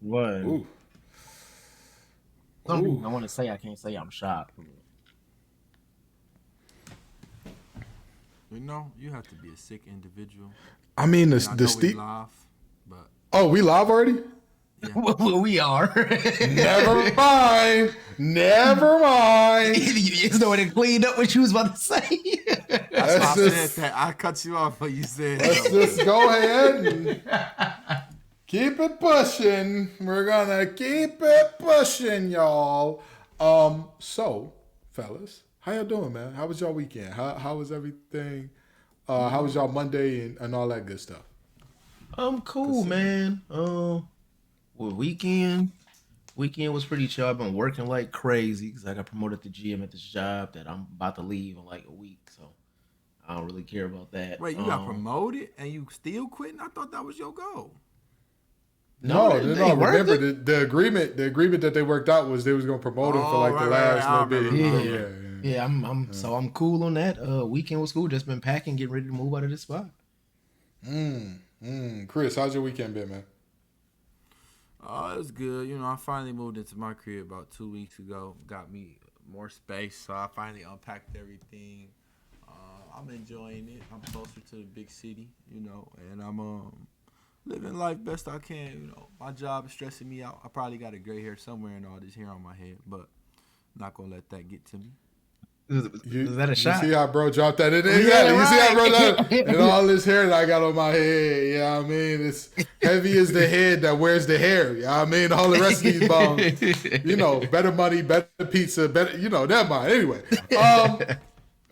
What? Ooh, Something ooh. I want to say. I can't say I'm shocked. You know, you have to be a sick individual. I mean, And I the know we Steve. laugh, but Oh, we live already? yeah. Well, we are. Never mind. Never mind. You just know what it cleaned up what you was about to say. That's why Let's I said just that. I cut you off when you said let's something. just go ahead and keep it pushing. We're gonna keep it pushing, y'all. So, fellas, how y'all doing, man? How was y'all weekend? How was everything? How was y'all Monday and all that good stuff? I'm cool, man. Well, weekend was pretty chill. I've been working like crazy because I got promoted to GM at this job that I'm about to leave in like a week. So I don't really care about that. Wait, you got promoted and you still quitting? I thought that was your goal. No, No, they no. ain't worth Remember it. the agreement that they worked out was they was gonna promote him for Oh, like the right. last I little bit. remember. I Yeah, Yeah, yeah, remember. yeah. So I'm cool on that. Weekend was cool. Just been packing, getting ready to move out of this spot. Chris, how's your weekend been, man? Oh, it was good. You know, I finally moved into my crib about 2 weeks ago. Got me more space, so I finally unpacked everything. I'm enjoying it. I'm closer to the big city, you know, and I'm living life best I can. You know, my job is stressing me out. I probably got a gray hair somewhere and all this hair on my head, but I'm not gonna let that get to me. Was that a You see shot? how bro dropped that in there? Yeah, Exactly. You see how bro dropped and right. all this hair that I got on my head. You know what I mean? It's heavy as the head that wears the hair. You know what I mean? All the rest of these bones. You know, better money, better pizza, better, never mind. Anyway.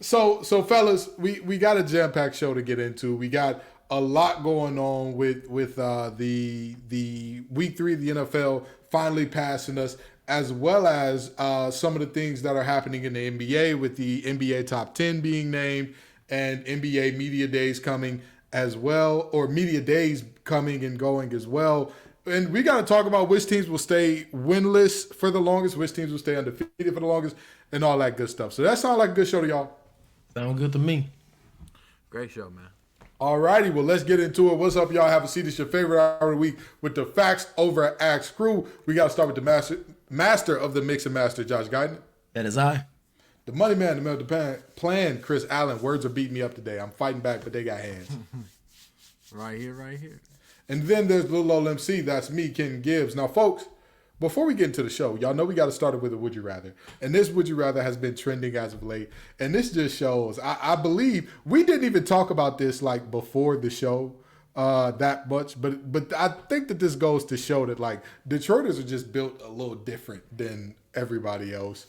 So fellas, we got a jam packed show to get into. We got a lot going on with the week 3 of the NFL finally passing us, as well as some of the things that are happening in the NBA with the NBA top 10 being named and NBA media days coming as well, or media days coming and going as well. And we got to talk about which teams will stay winless for the longest, which teams will stay undefeated for the longest, and all that good stuff. So that sounds like a good show to y'all. Sound good to me. Great show, man. Alrighty, well, let's get into it. What's up, y'all? Have a seat. It's your favorite hour of the week with the facts over at Axe Crew. We got to start with the master of the mix and master, Josh Guyton. That is I. The money man, the middle of the plan, Chris Allen. Words are beating me up today. I'm fighting back, but they got hands. Right here, right here. And then there's little old MC. That's me, Ken Gibbs. Now, folks, before we get into the show, y'all know we got to start it with a Would You Rather. And this Would You Rather has been trending as of late. And this just shows, I believe, we didn't even talk about this like before the show that much. But I think that this goes to show that like Detroiters are just built a little different than everybody else.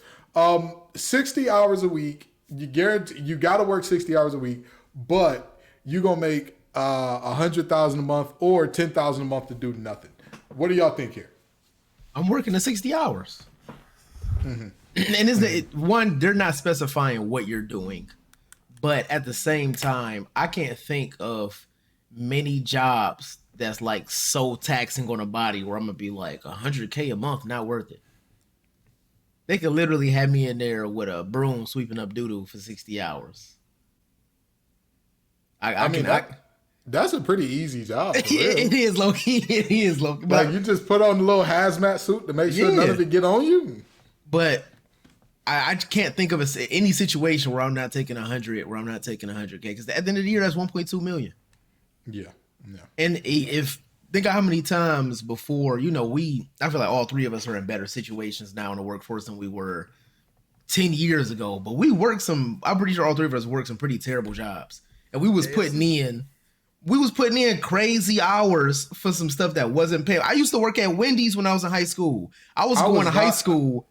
60 hours a week, you got to work 60 hours a week, but you're going to make $100,000 a month or $10,000 a month to do nothing. What do y'all think here? I'm working the 60 hours. And one, they're not specifying what you're doing. But at the same time, I can't think of many jobs that's like so taxing on a body where I'm going to be like 100K a month, not worth it. They could literally have me in there with a broom sweeping up doo-doo for 60 hours. That's a pretty easy job. For real. It is low-key. It is low-key. Like you just put on the little hazmat suit to make sure none of it get on you. But I can't think of any situation where I'm not taking 100, where I'm not taking 100K. Because at the end of the year, that's 1.2 million. Yeah. And if think of how many times before, I feel like all three of us are in better situations now in the workforce than we were 10 years ago. But I'm pretty sure all three of us worked some pretty terrible jobs. And we was putting in crazy hours for some stuff that wasn't paid. I used to work at Wendy's when I was in high school. I was going to high school.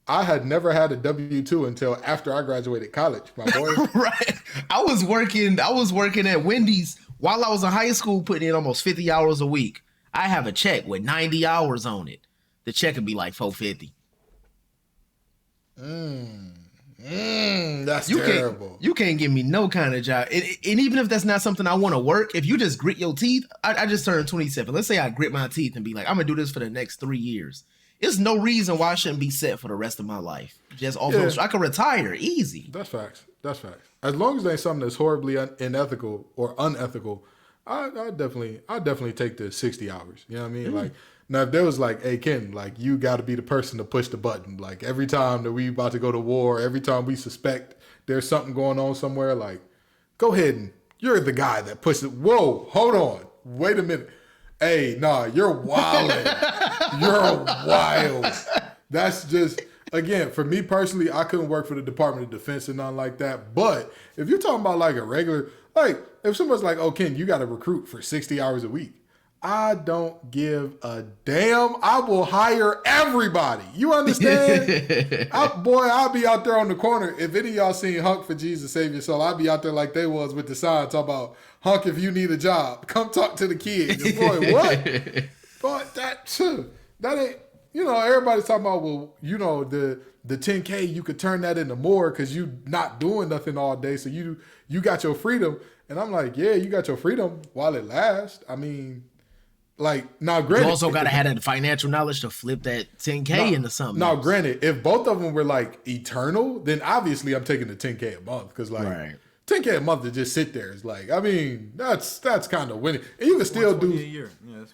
I had never had a W-2 until after I graduated college, my boy. Right. I was working at Wendy's while I was in high school, putting in almost 50 hours a week. I have a check with 90 hours on it. The check would be like $450. That's terrible. You can't give me no kind of job. And even if that's not something I want to work, if you just grit your teeth, I just turned 27. Let's say I grit my teeth and be like, I'm going to do this for the next 3 years. There's no reason why I shouldn't be set for the rest of my life. Just almost, I could retire easy. That's facts. As long as there's something that's horribly unethical or unethical, I definitely take the 60 hours. You know what I mean? Like Now, if there was like, hey, Ken, like you got to be the person to push the button. Like every time that we about to go to war, every time we suspect there's something going on somewhere, like go ahead and you're the guy that pushes. Whoa, hold on, wait a minute. Hey, nah, you're wildin'. You're wild. That's just, again, for me personally, I couldn't work for the Department of Defense and nothing like that. But if you're talking about like a regular, like if someone's like, oh, Ken, you got to recruit for 60 hours a week. I don't give a damn. I will hire everybody. You understand? I'll be out there on the corner. If any of y'all seen Hunk for Jesus Save Your Soul, I'll be out there like they was with the sign talking about, Hunk, if you need a job, come talk to the kids. Boy, what? Boy, that ain't, everybody's talking about, well, the 10K, you could turn that into more because you not doing nothing all day. So you got your freedom. And I'm like, yeah, you got your freedom while it lasts. I mean, like, now granted, you also gotta have that financial knowledge to flip that 10K into something. Now, granted, if both of them were like eternal, then obviously I'm taking the 10K a month because like 10K a month to just sit there is like, I mean, that's kind of winning. And you can still do, a year.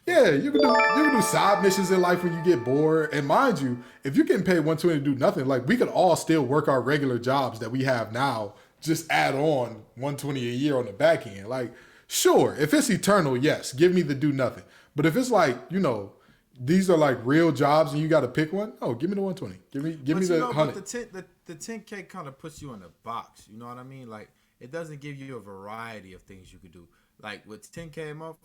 You can do side missions in life when you get bored. And mind you, if you're getting paid $120 to do nothing, like we could all still work our regular jobs that we have now, just add on $120 a year on the back end. Like, sure, if it's eternal, yes, give me the do nothing. But if it's like, these are like real jobs and you got to pick one, oh, give me the 120. Give me the 100. The 10K kind of puts you in a box. You know what I mean? Like, it doesn't give you a variety of things you could do. Like, with 10K a month,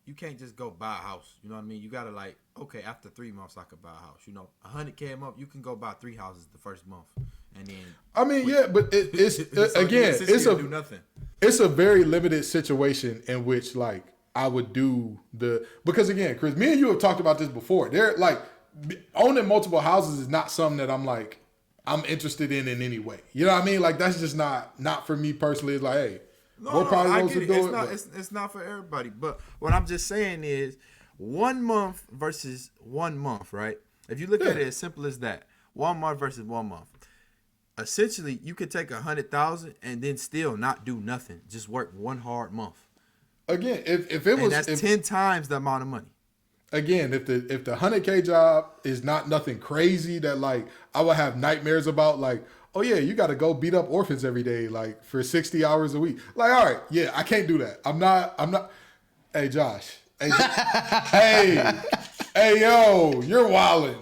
you can't just go buy a house. You know what I mean? You got to like, okay, after 3 months, I could buy a house. 100K a month, you can go buy 3 houses the first month. And then, I mean, yeah, but it's again, it's a very limited situation in which like I would do because again, Chris, me and you have talked about this before. They're like owning multiple houses is not something that I'm interested in any way. You know what I mean? Like that's just not for me personally. It's like, hey, I get it. It's not for everybody. But what I'm just saying is 1 month versus 1 month, right? If you look at it as simple as that, 1 month versus 1 month. Essentially, you could take 100,000 and then still not do nothing. Just work one hard month. Again, if it was 10 times the amount of money. Again, if the 100K job is not nothing crazy that like I would have nightmares about, like, oh yeah, you got to go beat up orphans every day, like for 60 hours a week. Like, all right, yeah, I can't do that. I'm not. Hey, Josh. Hey, yo, you're wildin'.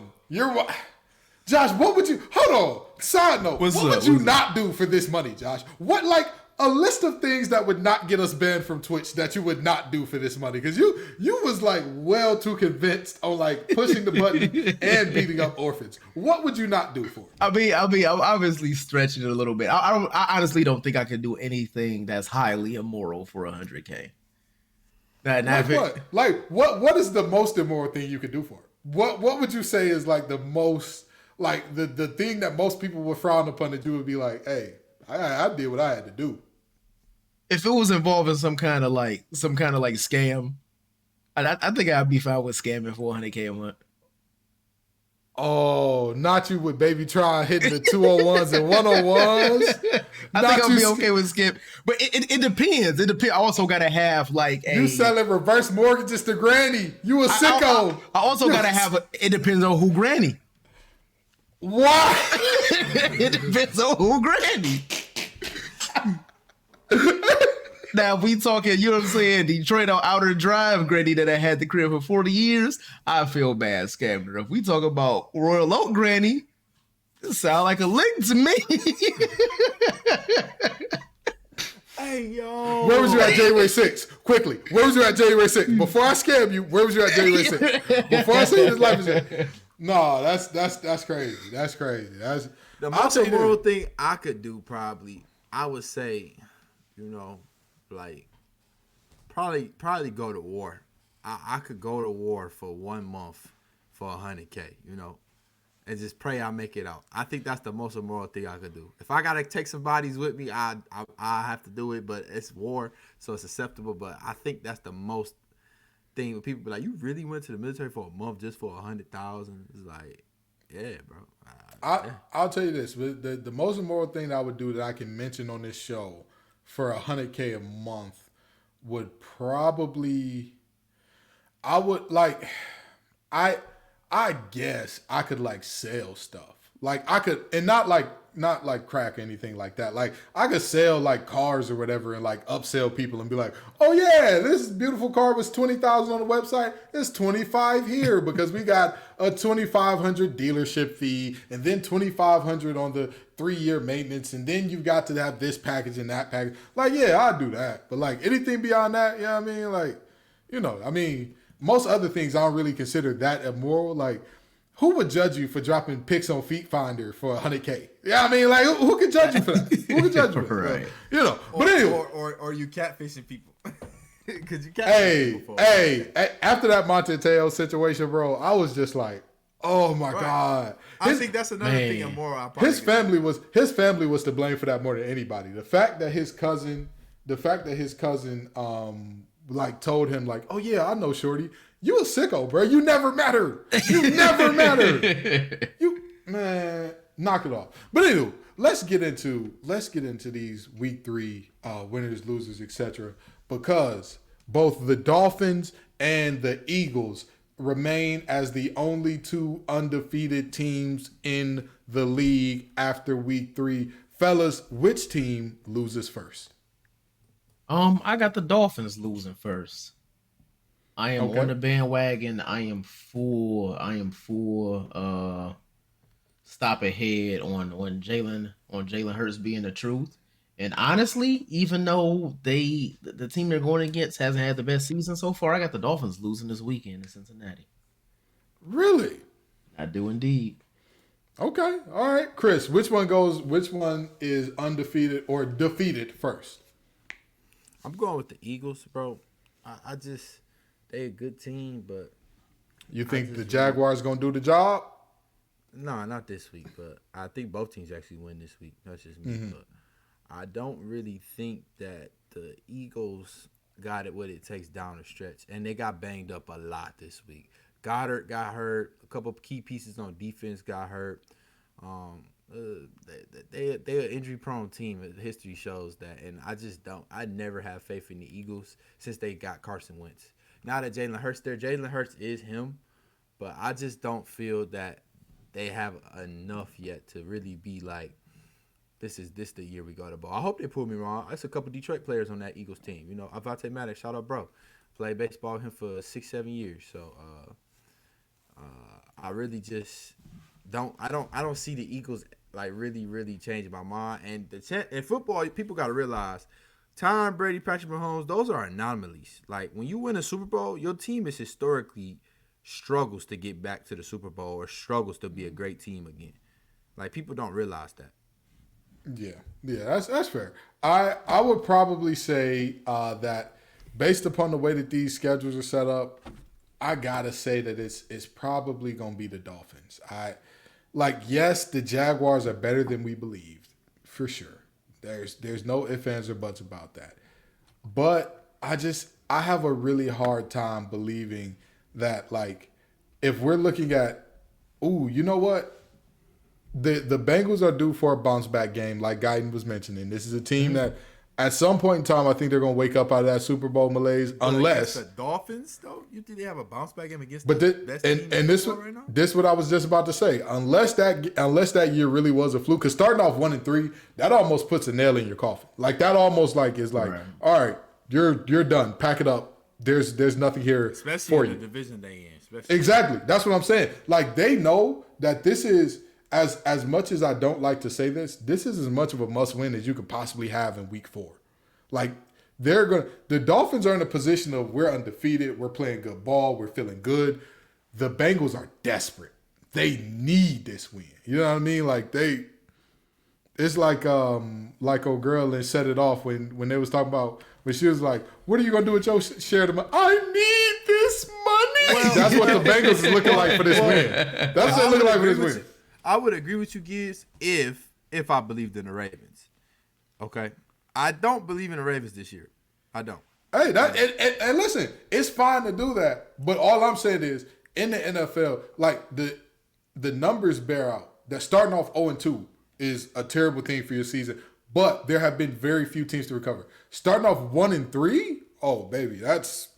Josh, what would you? Hold on. Side note, what would you not do for this money, Josh? What, like, a list of things that would not get us banned from Twitch that you would not do for this money? Because you was, like, well too convinced on, like, pushing the button and beating up orphans. What would you not do for it? I'm obviously stretching it a little bit. I honestly don't think I could do anything that's highly immoral for 100K. What is the most immoral thing you could do for it? What would you say is, like, the most... Like the thing that most people would frown upon to do would be like, hey, I did what I had to do. If it was involving some kind of like scam, I think I'd be fine with scamming for 100K a month. Oh, not you with Baby Tron hitting the 201s and 101s. I think I'll be okay with skip, but it depends. It depends. I also gotta have like you selling reverse mortgages to Granny. You a sicko. I also gotta have it depends on who Granny. Why? It depends on who Granny. Now, if we talking, you know what I'm saying, Detroit on Outer Drive Granny that I had the crib for 40 years, I feel bad scamming her. If we talk about Royal Oak Granny, it sound like a lick to me. Hey, yo. Where was you at January 6th? Quickly. Where was you at January 6th? Before I scam you, where was you at January 6th? Before I say this life is... No, that's crazy. That's crazy. That's the most immoral thing I could do. Probably, I would say, like probably go to war. I could go to war for 1 month for 100K. And just pray I make it out. I think that's the most immoral thing I could do. If I gotta take some bodies with me, I have to do it. But it's war, so it's acceptable. But I think that's the most thing when people be like, you really went to the military for a month just for 100,000? It's like, yeah, bro. I'll tell you this: the most immoral thing that I would do that I can mention on this show for 100K a month would probably, I would like. I I guess I could like sell stuff. Like I could, and not like crack or anything like that. Like I could sell like cars or whatever and like upsell people and be like, oh yeah, this beautiful car was 20,000 on the website. It's 25 here because we got a 2,500 dealership fee and then 2,500 on the 3-year maintenance and then you got to have this package and that package. Like yeah, I'll do that. But like anything beyond that, you know what I mean? Like, I mean, most other things I don't really consider that immoral. Like, who would judge you for dropping pics on Feet Finder for $100K? Yeah, I mean, like, who could judge you for that? Who could judge you for that? Right. But anyway. Or you catfishing people. Because you Hey, people. after that Monteteo situation, bro, I was just like, oh my God. I think that's another thing immoral. His family was to blame for that more than anybody. The fact that his cousin like told him like, oh yeah, I know Shorty. You a sicko, bro. You never matter. You never matter. Man, knock it off. But anyway, let's get into these week 3 winners, losers, etc. Because both the Dolphins and the Eagles remain as the only 2 undefeated teams in the league after week 3. Fellas, which team loses first? I got the Dolphins losing first. I am on the bandwagon. I am full stop ahead on Jalen Hurts being the truth. And honestly, even though the team they're going against hasn't had the best season so far, I got the Dolphins losing this weekend in Cincinnati. Really? I do indeed. Okay. All right. Chris, which one is undefeated or defeated first? I'm going with the Eagles, bro. They a good team, but you think the Jaguars gonna do the job? No, not this week, but I think both teams actually win this week. That's just me. But I don't really think that the Eagles got it what it takes down the stretch. And they got banged up a lot this week. Goddard got hurt. A couple of key pieces on defense got hurt. They're an injury-prone team. History shows that. And I never have faith in the Eagles since they got Carson Wentz. Now that Jalen Hurts there, Jalen Hurts is him. But I just don't feel that they have enough yet to really be like, this the year we got the ball. I hope they prove me wrong. There's a couple Detroit players on that Eagles team. Avante Maddox, shout out, bro. Played baseball with him for 6-7 years. So I really just don't see the Eagles like really, really changing my mind. And in football, people got to realize Tom Brady, Patrick Mahomes, those are anomalies. Like when you win a Super Bowl, your team is historically struggles to get back to the Super Bowl or struggles to be a great team again. Like people don't realize that. Yeah, that's fair. I would probably say that based upon the way that these schedules are set up, I gotta say that it's probably gonna be the Dolphins. Yes, the Jaguars are better than we believed, for sure. There's no ifs, ands, or buts about that. But I have a really hard time believing that, like, if we're looking at, you know what? The Bengals are due for a bounce back game, like Guyton was mentioning. This is a team that at some point in time, I think they're going to wake up out of that Super Bowl malaise, unless the Dolphins, though. You think they have a bounce back game against? But the best team and this right now? This what I was just about to say. Unless that year really was a fluke, because starting off 1-3, that almost puts a nail in your coffin. Like that almost like is like, right. All right, you're done. Pack it up. There's nothing here especially for in you. The division they in. Exactly. That's what I'm saying. Like they know that this is. As much as I don't like to say this is as much of a must win as you could possibly have in week 4. Like the Dolphins are in a position of we're undefeated, we're playing good ball, we're feeling good. The Bengals are desperate. They need this win. You know what I mean? Like it's like old girl and set it off when they was talking about when she was like, what are you gonna do with your share of money? I need this money. Well, that's what the Bengals is looking like for this win. That's what they're looking like for this win. I would agree with you, Giz, if I believed in the Ravens. Okay? I don't believe in the Ravens this year. I don't. Hey, and listen, it's fine to do that, but all I'm saying is in the NFL, like the numbers bear out that starting off 0-2 is a terrible thing for your season, but there have been very few teams to recover. Starting off 1-3, oh baby, that's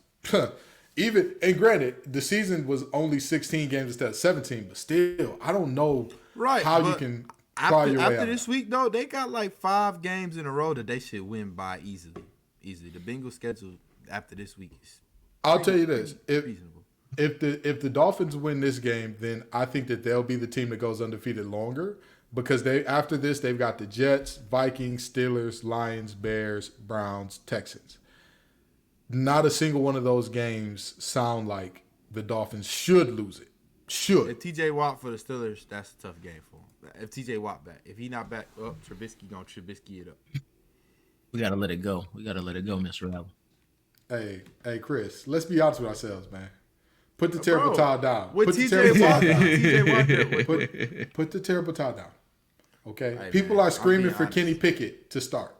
Even and granted, the season was only 16 games instead of 17, but still, I don't know how you can cry your way out. After this week, though, they got like 5 games in a row that they should win by easily. The Bengals schedule after this week is. I'll tell you this: reasonable. if the Dolphins win this game, then I think that they'll be the team that goes undefeated longer because after this they've got the Jets, Vikings, Steelers, Lions, Bears, Browns, Texans. Not a single one of those games sound like the Dolphins should lose it. Should. If TJ Watt for the Steelers, that's a tough game for him. If TJ Watt back, if he not back, Trubisky gonna Trubisky it up. We gotta let it go. Mr. Allen. Hey, Chris. Let's be honest with ourselves, man. Put the terrible towel down. With Put the TJ Watt, Put the terrible towel down. Okay. Hey, People man, are screaming for honest. Kenny Pickett to start.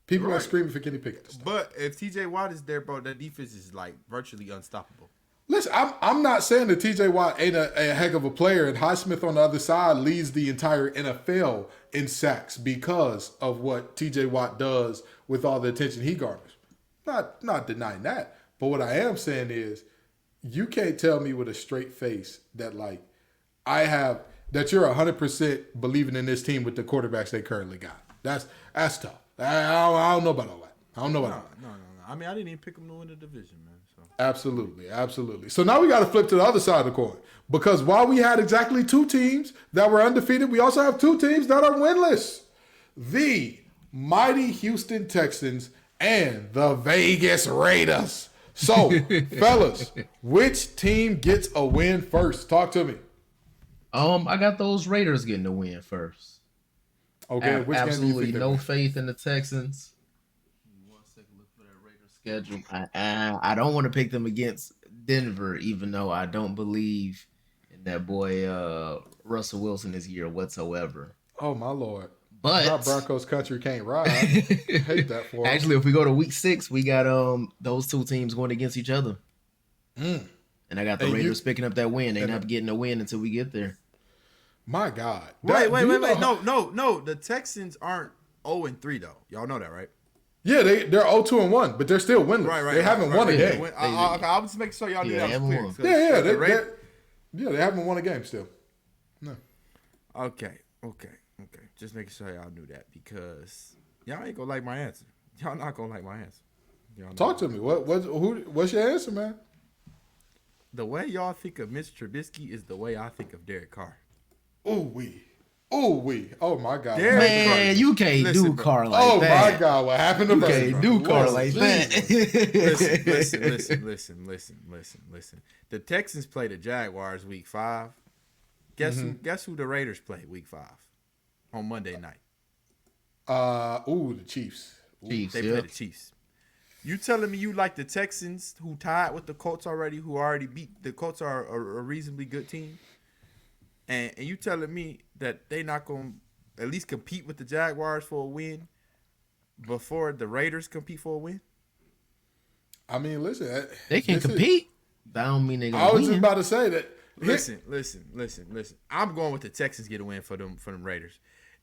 People are screaming for Kenny Pickett to start. But if TJ Watt is there, bro, that defense is like virtually unstoppable. Listen, I'm not saying that TJ Watt ain't a heck of a player, and Highsmith on the other side leads the entire NFL in sacks because of what TJ Watt does with all the attention he garners. Not denying that. But what I am saying is you can't tell me with a straight face that like that you're 100% believing in this team with the quarterbacks they currently got. That's tough. I don't know about all that. I don't know about all that. No. I mean, I didn't even pick them to win the division, man. So. Absolutely. So now we got to flip to the other side of the coin because while we had exactly 2 teams that were undefeated, we also have 2 teams that are winless. The mighty Houston Texans and the Vegas Raiders. So, fellas, which team gets a win first? Talk to me. I got those Raiders getting the win first. Okay, which absolutely game do you no think faith in the Texans. 1 second, look for that Raiders schedule. I don't want to pick them against Denver, even though I don't believe in that boy Russell Wilson this year whatsoever. Oh my Lord! But not Broncos country can't ride. I hate that for him. Actually, if we go to week 6, we got those 2 teams going against each other. And I got the Raiders picking up that win. They're not getting a win until we get there. My God. Wait. No. The Texans aren't 0-3 though. Y'all know that, right? Yeah, they're 0-2-1, but they're still winless. Right. They haven't won a game. I'll just make sure y'all knew that was clear. They haven't won a game still. No. Okay. Just making sure y'all knew that because y'all ain't gonna like my answer. Y'all not gonna like my answer. Talk to me. What's your answer, man? The way y'all think of Mitch Trubisky is the way I think of Derek Carr. Oh my God. Man, you can't do Carr like that. Oh my God, what happened to you can't do Carr like that. Listen. The Texans play the Jaguars week 5. Guess who the Raiders play week 5 on Monday night? The Chiefs. They play the Chiefs. You telling me you like the Texans who tied with the Colts already, who already beat the Colts are a reasonably good team? And you telling me that they not going to at least compete with the Jaguars for a win before the Raiders compete for a win? I mean, listen. They can compete. That don't mean they're going to win. I was just about to say that. Listen. I'm going with the Texans get a win for them Raiders.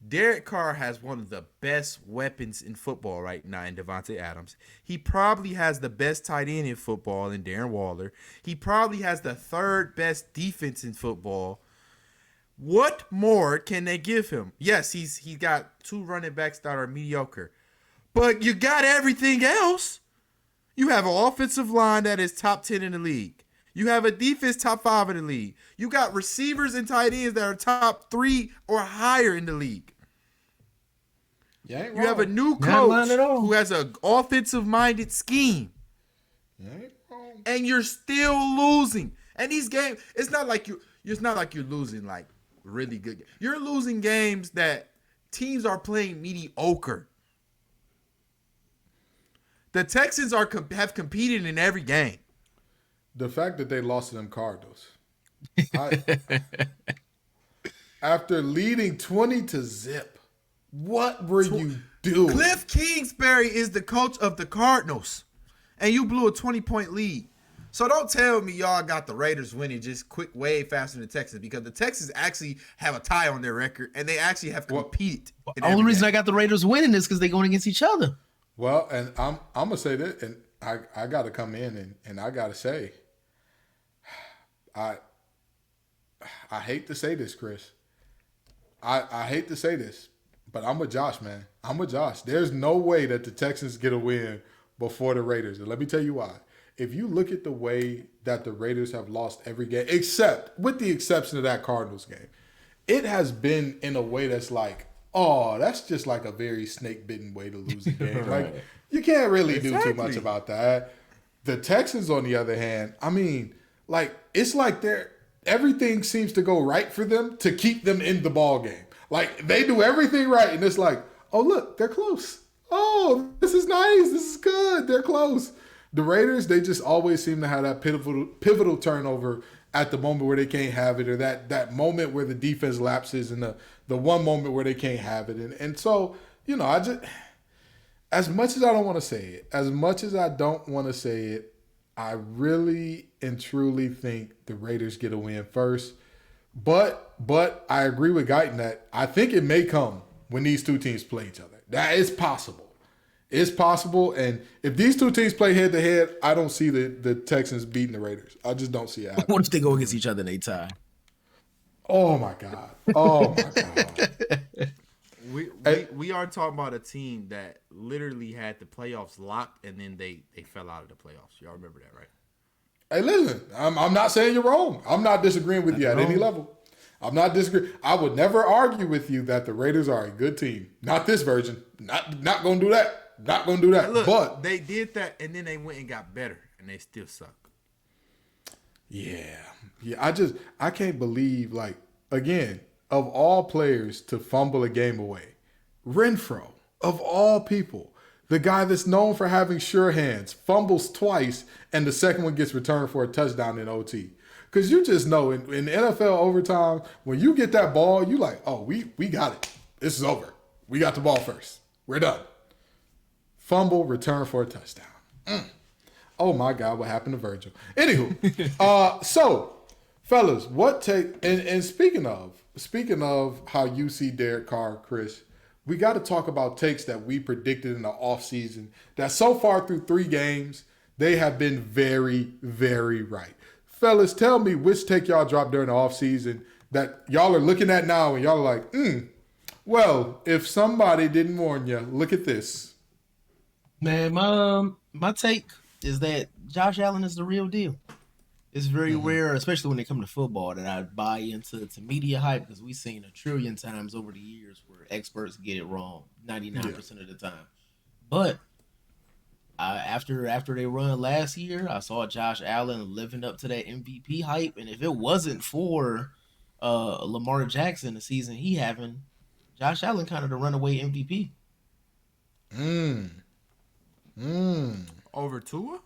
Derek Carr has one of the best weapons in football right now in Devontae Adams. He probably has the best tight end in football in Darren Waller. He probably has the 3rd best defense in football. What more can they give him? Yes, he's got 2 running backs that are mediocre. But you got everything else. You have an offensive line that is top 10 in the league. You have a defense top 5 in the league. You got receivers and tight ends that are top 3 or higher in the league. You have a new coach who has an offensive-minded scheme. You ain't wrong. And you're still losing. And these games, it's not like you're losing like really good. You're losing games that teams are playing mediocre. The Texans have competed in every game. The fact that they lost to them Cardinals. After leading 20-0, what were you doing? Cliff Kingsbury is the coach of the Cardinals, and you blew a 20-point lead. So don't tell me y'all got the Raiders winning just quick, way faster than the Texans, because the Texans actually have a tie on their record, and they actually have competed. The only reason I got the Raiders winning is because they're going against each other. Well, and I'm going to say that, and I got to come in and I got to say, I I hate to say this, Chris. I hate to say this, but I'm with Josh, man. I'm with Josh. There's no way that the Texans get a win before the Raiders. And let me tell you why. If you look at the way that the Raiders have lost every game, except with the exception of that Cardinals game, it has been in a way that's like, oh, that's just like a very snake-bitten way to lose a game. Right. Like, you can't really do too much about that. The Texans, on the other hand, I mean, like, it's like everything seems to go right for them to keep them in the ball game. Like, they do everything right, and it's like, oh, look, they're close. Oh, this is nice. This is good. They're close. The Raiders, they just always seem to have that pivotal turnover at the moment where they can't have it, or that moment where the defense lapses, and the one moment where they can't have it. And so, you know, I just, as much as I don't want to say it, I really and truly think the Raiders get a win first. But I agree with Guyton that I think it may come when these two teams play each other. That is possible. It's possible. And if these two teams play head to head, I don't see the Texans beating the Raiders. I just don't see it happening. What if they go against each other and they tie? Oh my God. Oh my God. We are talking about a team that literally had the playoffs locked, and then they fell out of the playoffs. Y'all remember that, right? Hey, listen, I'm not saying you're wrong. I'm not disagreeing with you at any level. I'm not disagreeing. I would never argue with you that the Raiders are a good team. Not this version. Not gonna do that. Not gonna do that. Look, but they did that, and then they went and got better, and they still suck. Yeah. I can't believe, like, again, of all players to fumble a game away, Renfro, of all people, the guy that's known for having sure hands, fumbles twice, and the second one gets returned for a touchdown in OT. Because you just know in NFL overtime, when you get that ball, you like, oh, we got it. This is over. We got the ball first. We're done. Fumble, return for a touchdown. Oh my God, what happened to Virgil? Anywho, so fellas, what take and speaking of how you see Derek Carr, Chris, we got to talk about takes that we predicted in the offseason that so far through 3 games, they have been very, very right. Fellas, tell me which take y'all dropped during the offseason that y'all are looking at now and y'all are like, well, if somebody didn't warn you, look at this. Man, my take is that Josh Allen is the real deal. It's very rare, especially when it comes to football, that I buy into media hype, because we've seen a trillion times over the years where experts get it wrong 99% of the time. But after they run last year, I saw Josh Allen living up to that MVP hype, and if it wasn't for Lamar Jackson, the season he having, Josh Allen kind of the runaway MVP. Over Tua?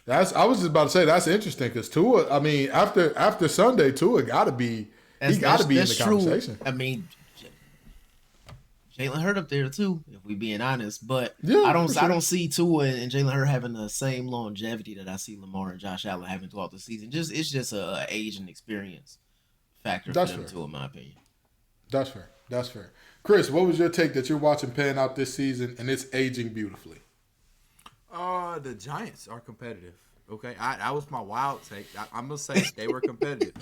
I was just about to say that's interesting because Tua. I mean, after Sunday, Tua got to be in the conversation. I mean, Jalen Hurts up there too, if we being honest. But yeah, I don't see Tua and Jalen Hurts having the same longevity that I see Lamar and Josh Allen having throughout the season. It's just a age and experience factor for them too, in my opinion. That's fair. Chris, what was your take that you're watching pan out this season and it's aging beautifully? The Giants are competitive. Okay, that was my wild take. I'm gonna say they were competitive.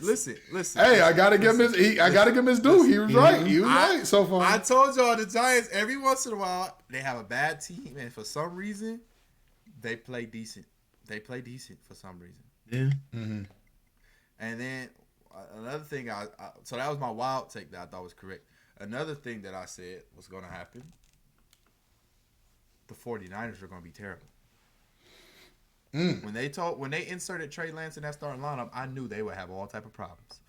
Listen. Hey, I gotta give him his due. He was right. He was right so far. I told y'all the Giants every once in a while they have a bad team, and for some reason they play decent. They play decent for some reason. Yeah. Mm-hmm. And then another thing, so that was my wild take that I thought was correct. Another thing that I said was going to happen. The 49ers are going to be terrible. When they inserted Trey Lance in that starting lineup, I knew they would have all type of problems.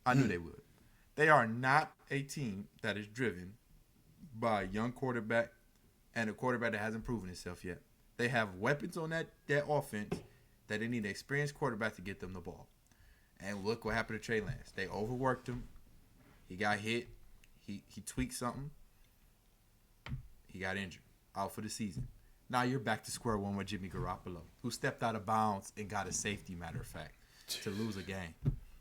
I knew they would. They are not a team that is driven by a young quarterback and a quarterback that hasn't proven himself yet. They have weapons on that offense that they need an experienced quarterback to get them the ball. And look what happened to Trey Lance. They overworked him. He got hit. He tweaked something. He got injured. Out for the season. Now you're back to square one with Jimmy Garoppolo, who stepped out of bounds and got a safety, matter of fact, to lose a game.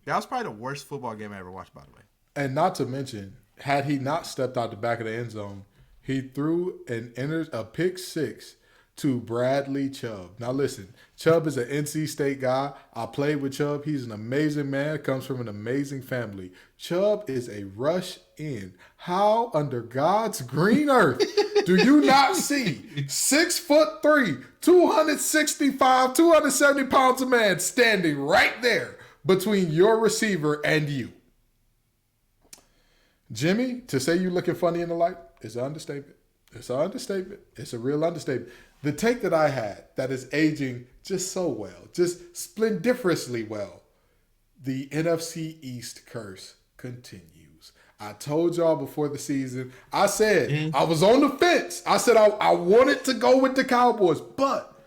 That was probably the worst football game I ever watched, by the way. And not to mention, had he not stepped out the back of the end zone, he threw a pick six to Bradley Chubb. Now listen, Chubb is an NC State guy. I played with Chubb. He's an amazing man, comes from an amazing family. Chubb is a rush in. How under God's green earth do you not see 6'3", 265, 270 pounds of man standing right there between your receiver and you? Jimmy, to say you looking funny in the light is an understatement. It's an understatement. It's a real understatement. The take that I had that is aging just so well, just splendiferously well, the NFC East curse continues. I told y'all before the season, I said I was on the fence. I said I wanted to go with the Cowboys, but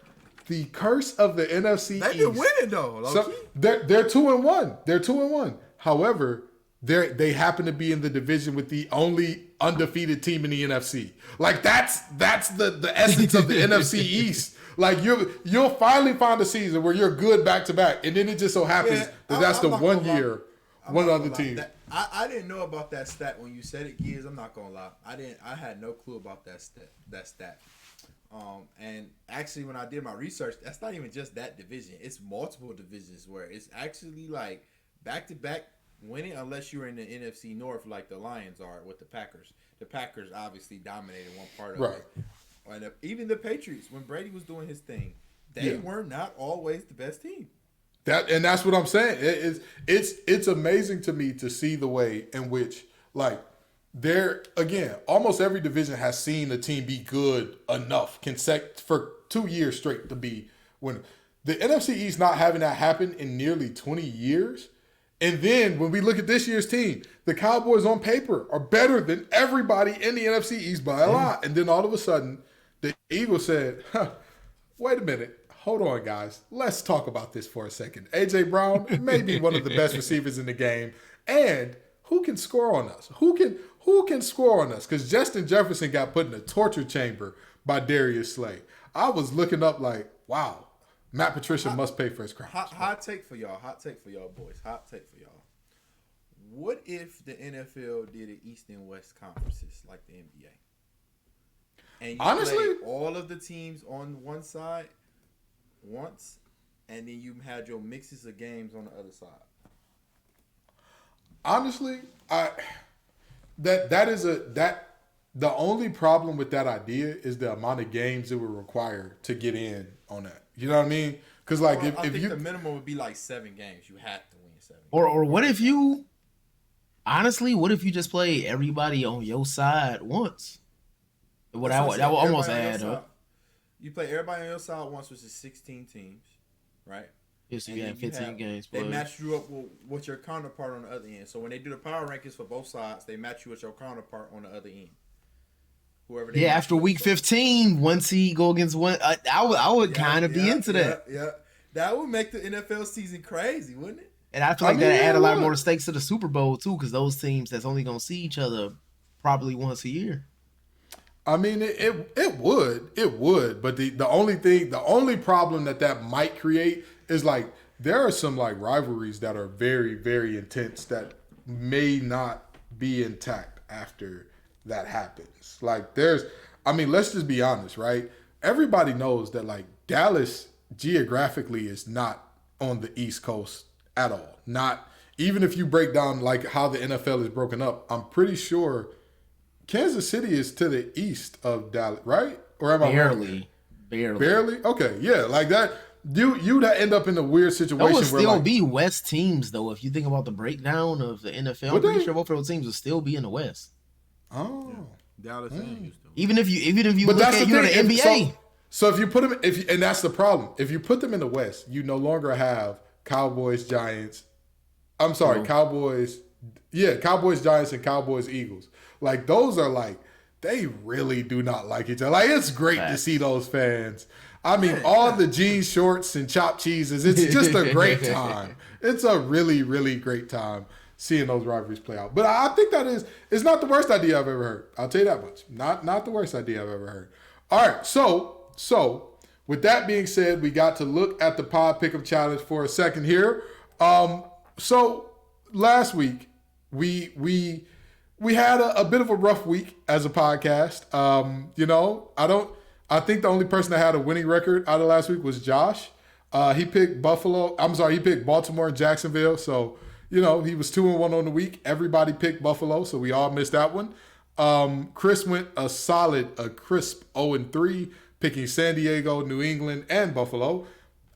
the curse of the NFC East. They've been winning though. So they're 2-1. They're 2-1. However, they happen to be in the division with the only undefeated team in the NFC. Like that's the essence of the NFC East. Like you'll finally find a season where you're good back to back, and then it just so happens that's the 1 year, one other team. I didn't know about that stat when you said it, kids. I'm not gonna lie. I had no clue about that stat. And actually, when I did my research, that's not even just that division. It's multiple divisions where it's actually like back to back winning, unless you're in the NFC North like the Lions are with the Packers. The Packers obviously dominated one part of it. And even the Patriots, when Brady was doing his thing, they were not always the best team. That's what I'm saying. It's amazing to me to see the way in which, like, there again, almost every division has seen a team be good enough for 2 years straight to be winning. The NFC East not having that happen in nearly 20 years. And then when we look at this year's team, the Cowboys on paper are better than everybody in the NFC East by a lot. And then all of a sudden, the Eagles said, wait a minute. Hold on, guys. Let's talk about this for a second. A.J. Brown may be one of the best receivers in the game. And who can score on us? Who can score on us? Because Justin Jefferson got put in a torture chamber by Darius Slay. I was looking up like, wow. Matt Patricia must pay for his crimes. Hot take for y'all, boys. Hot take for y'all. What if the NFL did an East and West conferences like the NBA? And you honestly, play all of the teams on one side once, and then you had your mixes of games on the other side. Honestly, the only problem with that idea is the amount of games it would require to get in on that. You know what I mean? Because like I think the minimum would be like 7 games. You had to win 7 games. Or what if you just play everybody on your side once? That would almost add up. You play everybody on your side once, which is 16 teams, right? Yes, you have 15 games They played. match you up with your counterpart on the other end. So when they do the power rankings for both sides, they match you with your counterpart on the other end. Whoever they after week 15, one seed go against one. I would kind of be into that. Yeah, that would make the NFL season crazy, wouldn't it? And I feel like that add a lot more stakes to the Super Bowl too, because those teams that's only gonna see each other probably once a year. I mean, it would, but the only problem that might create is like there are some like rivalries that are very, very intense that may not be intact after that happens. Like let's just be honest, right? Everybody knows that like Dallas geographically is not on the East Coast at all. Not even if you break down like how the NFL is broken up, I'm pretty sure Kansas City is to the east of Dallas, right? Or am I wrong? Barely? Okay, yeah, like that. You'd end up in a weird situation. There would still be West teams though. If you think about the breakdown of the NFL, I'm pretty sure both of those teams would still be in the West. Oh, yeah. Dallas and Houston. Even if you look at the NBA. So if you put them, and that's the problem. If you put them in the West, you no longer have Cowboys, Giants. I'm sorry, Cowboys. Yeah, Cowboys, Giants, and Cowboys, Eagles. Like those are like they really do not like each other. Like it's great to see those fans. I mean, all the jeans, shorts, and chopped cheeses. It's just a great time. It's a really, really great time seeing those rivalries play out. But I think it's not the worst idea I've ever heard. I'll tell you that much. Not the worst idea I've ever heard. All right, so with that being said, we got to look at the Pod Pick'em Challenge for a second here. So last week we had a bit of a rough week as a podcast. I think the only person that had a winning record out of last week was Josh. He picked Buffalo. I'm sorry, he picked Baltimore and Jacksonville. So, he was 2-1 on the week. Everybody picked Buffalo, so we all missed that one. Chris went a crisp 0-3, picking San Diego, New England, and Buffalo.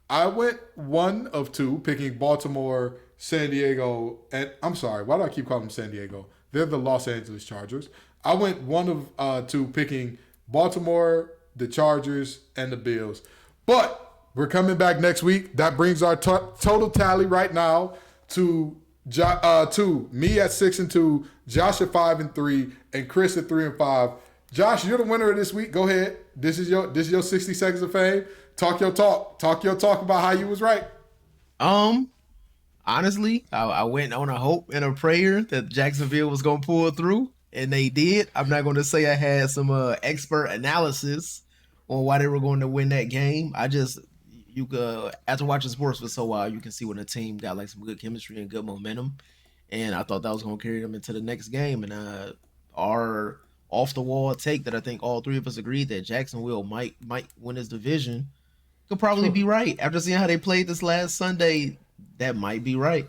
I went 1 of 2, picking Baltimore, San Diego, and I'm sorry, why do I keep calling them San Diego? They're the Los Angeles Chargers. I went 1 of 2, picking Baltimore, the Chargers, and the Bills. But we're coming back next week. That brings our total tally right now to me at 6-2, Josh at 5-3, and Chris at 3-5. Josh, you're the winner of this week. Go ahead. This is your 60 seconds of fame. Talk your talk. Talk your talk about how you was right. Honestly, I went on a hope and a prayer that Jacksonville was gonna pull through, and they did. I'm not gonna say I had some expert analysis on why they were going to win that game. You could, after watching sports for so while, you can see when a team got like some good chemistry and good momentum, and I thought that was gonna carry them into the next game. And our off the wall take that I think all three of us agreed that Jacksonville might win his division could probably be right. After seeing how they played this last Sunday, that might be right.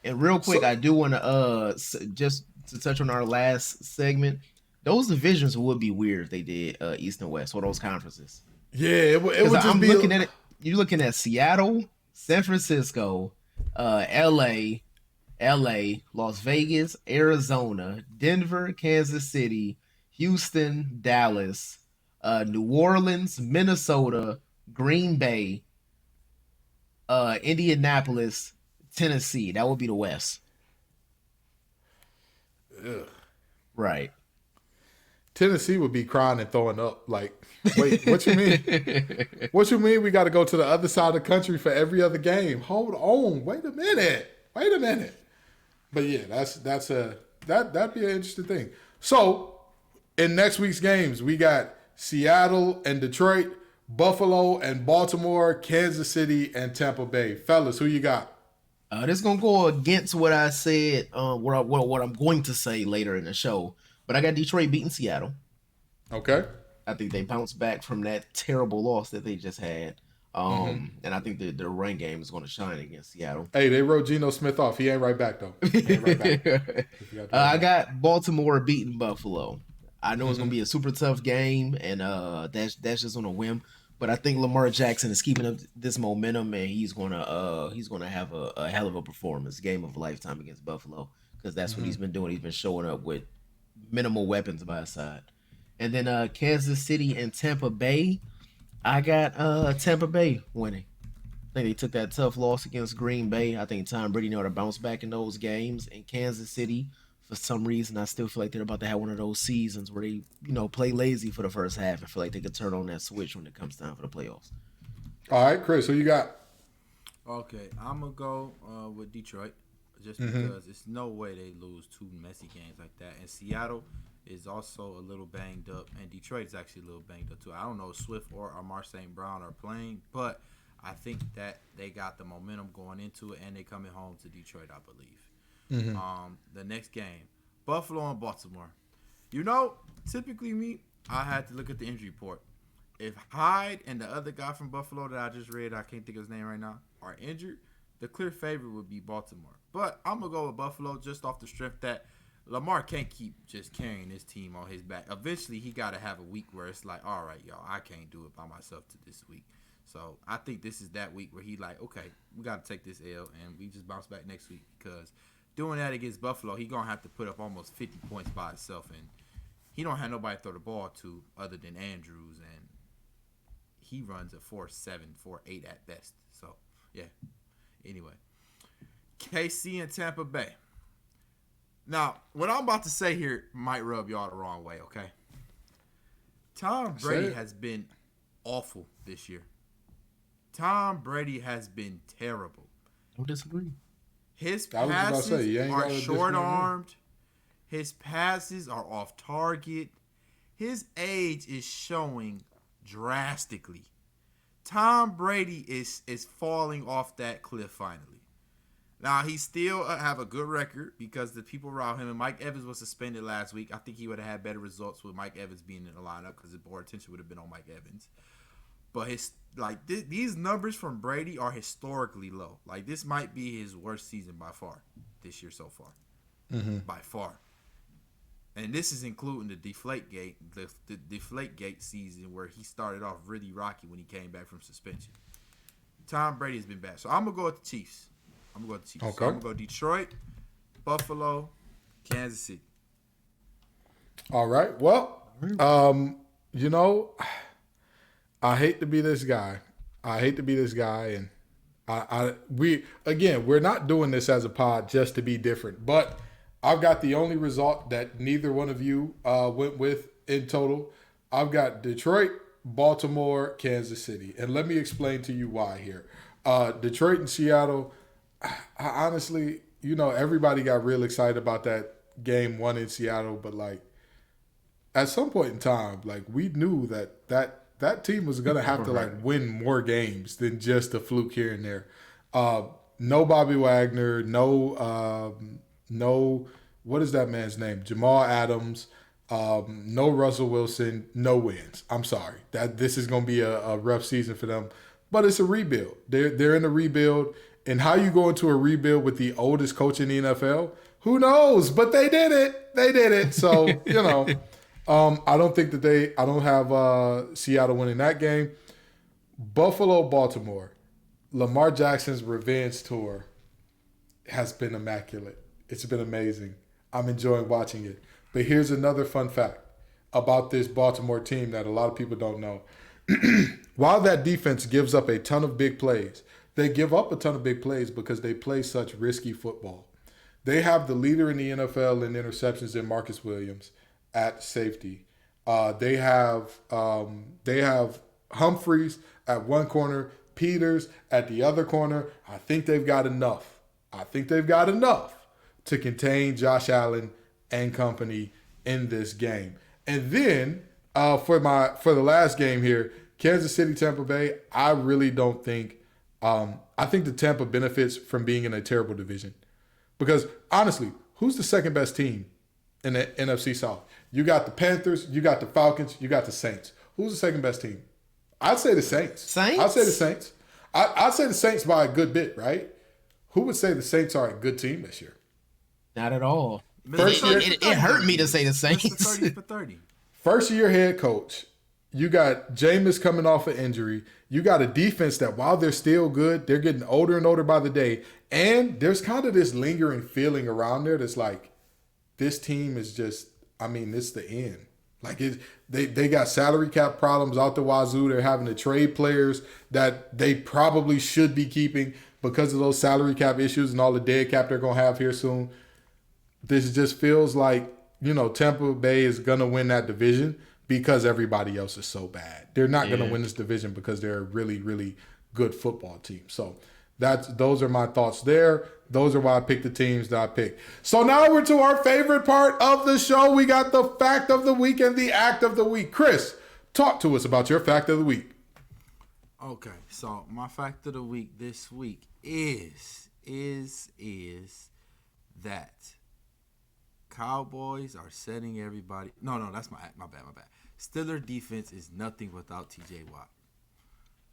And real quick, I do want to just to touch on our last segment. Those divisions would be weird if they did East and West or those conferences. Yeah, it would just I'm be looking at it. You're looking at Seattle, San Francisco, LA, Las Vegas, Arizona, Denver, Kansas City, Houston, Dallas, New Orleans, Minnesota, Green Bay, Indianapolis, Tennessee. That would be the West. Ugh. Right. Tennessee would be crying and throwing up. Like, wait, what you mean? What you mean we got to go to the other side of the country for every other game? Hold on. Wait a minute. But yeah, that'd be an interesting thing. So, in next week's games, we got Seattle and Detroit, Buffalo and Baltimore, Kansas City and Tampa Bay. Fellas, who you got? This is gonna go against what I said, what I'm going to say later in the show. But I got Detroit beating Seattle. Okay. I think they bounced back from that terrible loss that they just had. And I think the run game is going to shine against Seattle. Hey, they wrote Geno Smith off. He ain't right back, though. I got Baltimore beating Buffalo. I know it's going to be a super tough game, and that's just on a whim. But I think Lamar Jackson is keeping up this momentum, and he's gonna have a hell of a performance, game of a lifetime against Buffalo, because that's what he's been doing. He's been showing up with minimal weapons by his side. And then Kansas City and Tampa Bay. I got Tampa Bay winning. I think they took that tough loss against Green Bay. I think Tom Brady know how to bounce back in those games. And Kansas City, for some reason, I still feel like they're about to have one of those seasons where they, play lazy for the first half and feel like they could turn on that switch when it comes time for the playoffs. All right, Chris, who you got? Okay, I'm going to go with Detroit just because it's no way they lose two messy games like that. And Seattle is also a little banged up, and Detroit is actually a little banged up too. I don't know if Swift or Amar St. Brown are playing, but I think that they got the momentum going into it, and they coming home to Detroit, I believe. The next game, Buffalo and Baltimore. Typically I had to look at the injury report. If Hyde and the other guy from Buffalo that I just read, I can't think of his name right now, are injured, the clear favorite would be Baltimore. But I'm going to go with Buffalo just off the strength that Lamar can't keep just carrying his team on his back. Eventually, he got to have a week where it's like, all right, y'all, I can't do it by myself to this week. So I think this is that week where he like, okay, we got to take this L, and we just bounce back next week, because doing that against Buffalo, he going to have to put up almost 50 points by himself, and he don't have nobody to throw the ball to other than Andrews, and he runs a 4.7, 4.8 at best. So, yeah. Anyway, KC and Tampa Bay. Now, what I'm about to say here might rub y'all the wrong way, okay? Tom Brady has been awful this year. Tom Brady has been terrible. Don't disagree. His passes are short-armed. His passes are off target. His age is showing drastically. Tom Brady is falling off that cliff finally. Now he still have a good record because the people around him, and Mike Evans was suspended last week. I think he would have had better results with Mike Evans being in the lineup because the more attention would have been on Mike Evans. But these numbers from Brady are historically low. Like this might be his worst season by far this year so far, by far. And this is including the Deflategate, the Deflategate season where he started off really rocky when he came back from suspension. Tom Brady has been bad, so I'm gonna go with the Chiefs. Okay. So I'm gonna go Detroit, Buffalo, Kansas City. All right. Well, you know, I hate to be this guy. And we're not doing this as a pod just to be different. But I've got the only result that neither one of you went with in total. I've got Detroit, Baltimore, Kansas City, and let me explain to you why here. Detroit and Seattle. I honestly, everybody got real excited about that game one in Seattle, but like at some point in time, like we knew that team was gonna have to like win more games than just a fluke here and there. No Bobby Wagner, no what is that man's name? Jamal Adams, no Russell Wilson, no wins. I'm sorry. This is gonna be a rough season for them. But it's a rebuild. They're in a rebuild. And how you go into a rebuild with the oldest coach in the NFL? Who knows? But they did it. So, I don't think that I don't have Seattle winning that game. Buffalo, Baltimore. Lamar Jackson's revenge tour has been immaculate. It's been amazing. I'm enjoying watching it. But here's another fun fact about this Baltimore team that a lot of people don't know. While that defense gives up a ton of big plays, they give up a ton of big plays because they play such risky football. They have the leader in the NFL in interceptions in Marcus Williams at safety. They have Humphreys at one corner, Peters at the other corner. I think they've got enough. To contain Josh Allen and company in this game. And then for the last game here, Kansas City, Tampa Bay, I really don't think I think the Tampa benefits from being in a terrible division. Because honestly, who's the second best team in the NFC South? You got the Panthers, you got the Falcons, you got the Saints. Who's the second best team? I'd say the Saints. I'd say the Saints. I'd say the Saints by a good bit, right? Who would say the Saints are a good team this year? Not at all. It hurt me to say the Saints. 30 for 30. First year head coach. You got Jameis coming off an injury. You got a defense that while they're still good, they're getting older and older by the day. And there's kind of this lingering feeling around there that's like, this team is just, it's the end. Like they got salary cap problems out the wazoo. They're having to trade players that they probably should be keeping because of those salary cap issues and all the dead cap they're going to have here soon. This just feels like, Tampa Bay is going to win that division because everybody else is so bad. They're not going to win this division because they're a really, really good football team. So those are my thoughts there. Those are why I picked the teams that I picked. So now we're to our favorite part of the show. We got the fact of the week and the act of the week. Chris, talk to us about your fact of the week. Okay, so my fact of the week this week is that Cowboys are setting everybody. No, that's my bad. Steelers defense is nothing without T.J. Watt.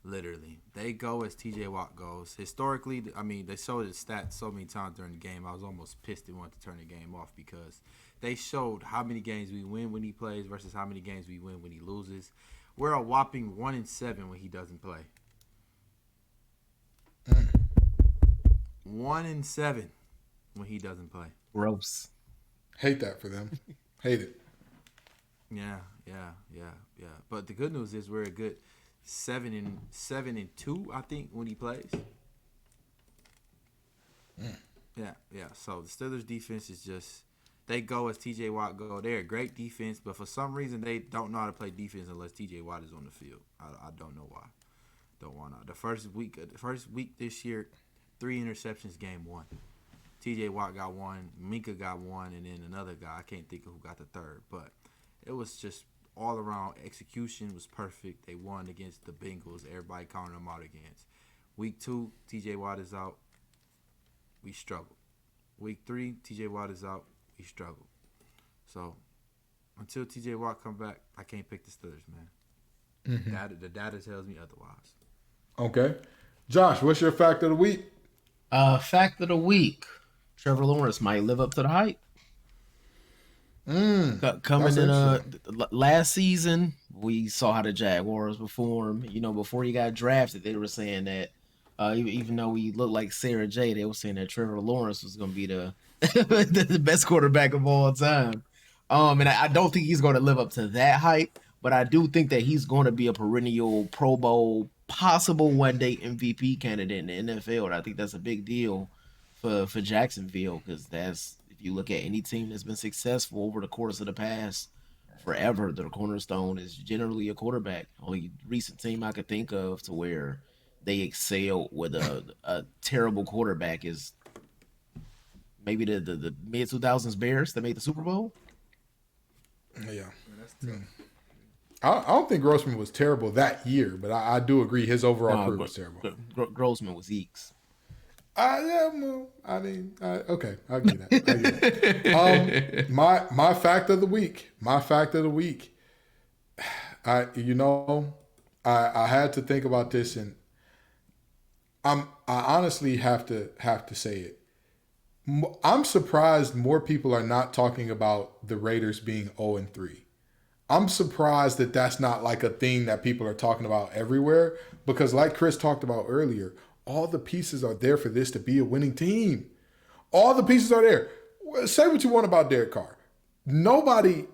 Literally, they go as T.J. Watt goes. Historically, they showed his stats so many times during the game. I was almost pissed and wanted to turn the game off because they showed how many games we win when he plays versus how many games we win when he loses. We're a whopping 1-7 when he doesn't play. 1-7 when he doesn't play. Gross. Hate that for them. Hate it. Yeah. But the good news is we're a good 7-2, I think, when he plays. Yeah. So the Steelers defense is just, they go as T.J. Watt go. They're a great defense, but for some reason they don't know how to play defense unless T.J. Watt is on the field. I don't know why. Don't want to. The first week this year, 3 interceptions, game 1. T.J. Watt got 1, Minka got 1, and then another guy. I can't think of who got the third, but it was just all around. Execution was perfect. They won against the Bengals. Everybody counting them out against. Week 2, T.J. Watt is out. we struggled. Week 3, T.J. Watt is out. We struggled. So until T.J. Watt come back, I can't pick the Steelers, man. The data tells me otherwise. Okay. Josh, what's your fact of the week? Fact of the week: Trevor Lawrence might live up to the hype. Coming in last season, we saw how the Jaguars perform. Before he got drafted, they were saying that even though he looked like Sarah J, they were saying that Trevor Lawrence was going to be the the best quarterback of all time. And I don't think he's going to live up to that hype, but I do think that he's going to be a perennial Pro Bowl, possible one day MVP candidate in the NFL. And I think that's a big deal for Jacksonville, because if you look at any team that's been successful over the course of the past forever, the cornerstone is generally a quarterback. Only recent team I could think of to where they excel with a terrible quarterback is maybe the mid 2000s Bears that made the Super Bowl. Yeah. I don't think Grossman was terrible that year, but I do agree his overall career was terrible. Grossman was Eeks. Okay, I'll get that. My fact of the week. I had to think about this, and I honestly have to say it. I'm surprised more people are not talking about the Raiders being 0-3. I'm surprised that that's not like a thing that people are talking about everywhere, because like Chris talked about earlier, all the pieces are there for this to be a winning team. All the pieces are there. Say what you want about Derek Carr. Nobody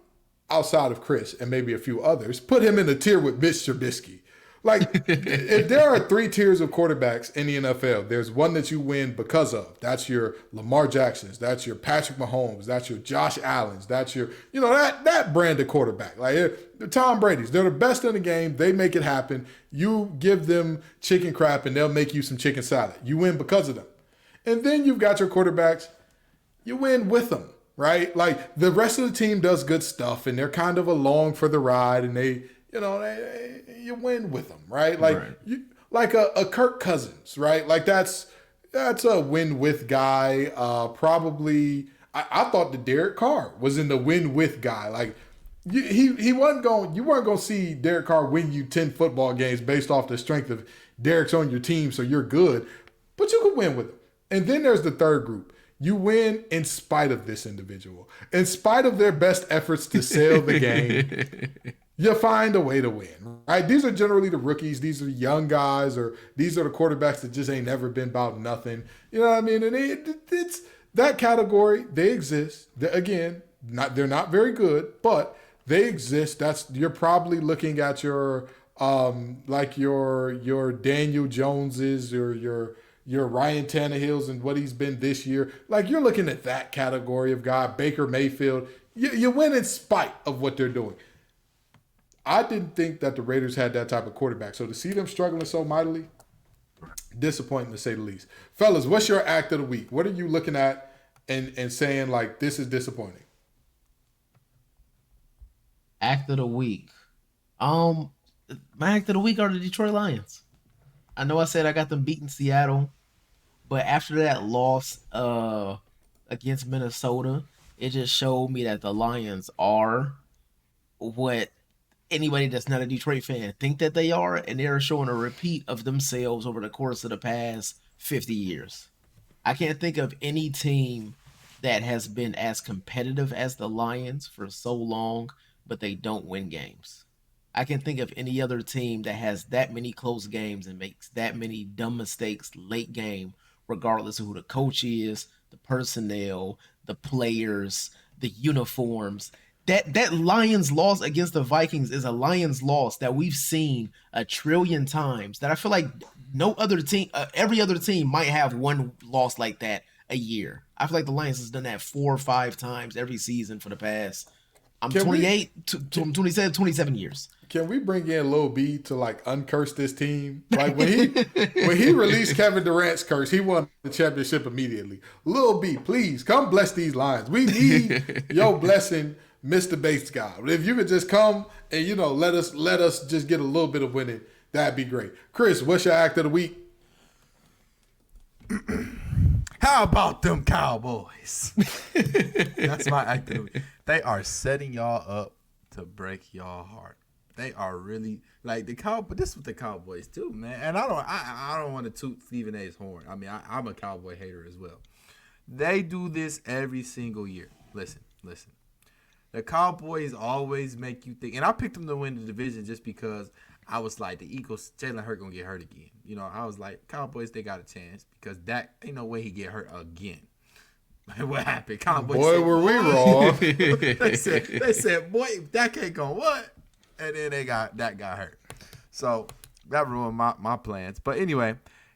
outside of Chris and maybe a few others put him in a tier with Mitch Trubisky. Like, if there are 3 tiers of quarterbacks in the NFL, there's one that you win because of. That's your Lamar Jacksons. That's your Patrick Mahomes. That's your Josh Allens. That's your, that brand of quarterback. Like, the Tom Brady's. They're the best in the game. They make it happen. You give them chicken crap and they'll make you some chicken salad. You win because of them. And then you've got your quarterbacks. You win with them, right? Like, the rest of the team does good stuff and they're kind of along for the ride, and you win with them, right? Like, right. Like a Kirk Cousins, right? Like that's a win with guy. Probably, I thought the Derek Carr was in the win with guy. Like he wasn't going. You weren't going to see Derek Carr win you 10 football games based off the strength of Derek's on your team, so you're good. But you could win with him. And then there's the third group. You win in spite of this individual, in spite of their best efforts to sell the game. You find a way to win, right? These are generally the rookies. These are young guys, or these are the quarterbacks that just ain't never been about nothing. You know what I mean? And it's that category. They exist. They're not very good, but they exist. You're probably looking at your your Daniel Joneses or your Ryan Tannehills and what he's been this year. Like, you're looking at that category of guy. Baker Mayfield. You win in spite of what they're doing. I didn't think that the Raiders had that type of quarterback. So to see them struggling so mightily, disappointing to say the least. Fellas, what's your act of the week? What are you looking at and saying, like, this is disappointing? Act of the week. My act of the week are the Detroit Lions. I know I said I got them beating Seattle, but after that loss against Minnesota, it just showed me that the Lions are what anybody that's not a Detroit fan think that they are, and they're showing a repeat of themselves over the course of the past 50 years. I can't think of any team that has been as competitive as the Lions for so long, but they don't win games. I can think of any other team that has that many close games and makes that many dumb mistakes late game, regardless of who the coach is, the personnel, the players, the uniforms. That Lions loss against the Vikings is a Lions loss that we've seen 1 trillion times, that I feel like no other team, every other team might have one loss like that a year. I feel like the Lions has done that 4 or 5 times every season for the past, I'm 27 years. Can we bring in Lil B to like uncurse this team? Like when he released Kevin Durant's curse, he won the championship immediately. Lil B, please come bless these Lions. We need your blessing, Mr. Bates guy. If you could just come and let us just get a little bit of winning, that'd be great. Chris, what's your act of the week? How about them Cowboys? That's my acting. They are setting y'all up to break y'all heart. They are really like the Cowboys. This is what the Cowboys do, man. And I don't want to toot Stephen A's horn. I mean, I'm a Cowboy hater as well. They do this every single year. Listen. The Cowboys always make you think, and I picked them to win the division just because I was like, the Eagles, Jalen Hurts gonna get hurt again. You know, I was like, Cowboys, they got a chance because Dak ain't no way he get hurt again. What happened? Cowboys Boy, said, were we wrong. they said, boy, Dak ain't gonna what? And then Dak got hurt. So that ruined my plans. But anyway,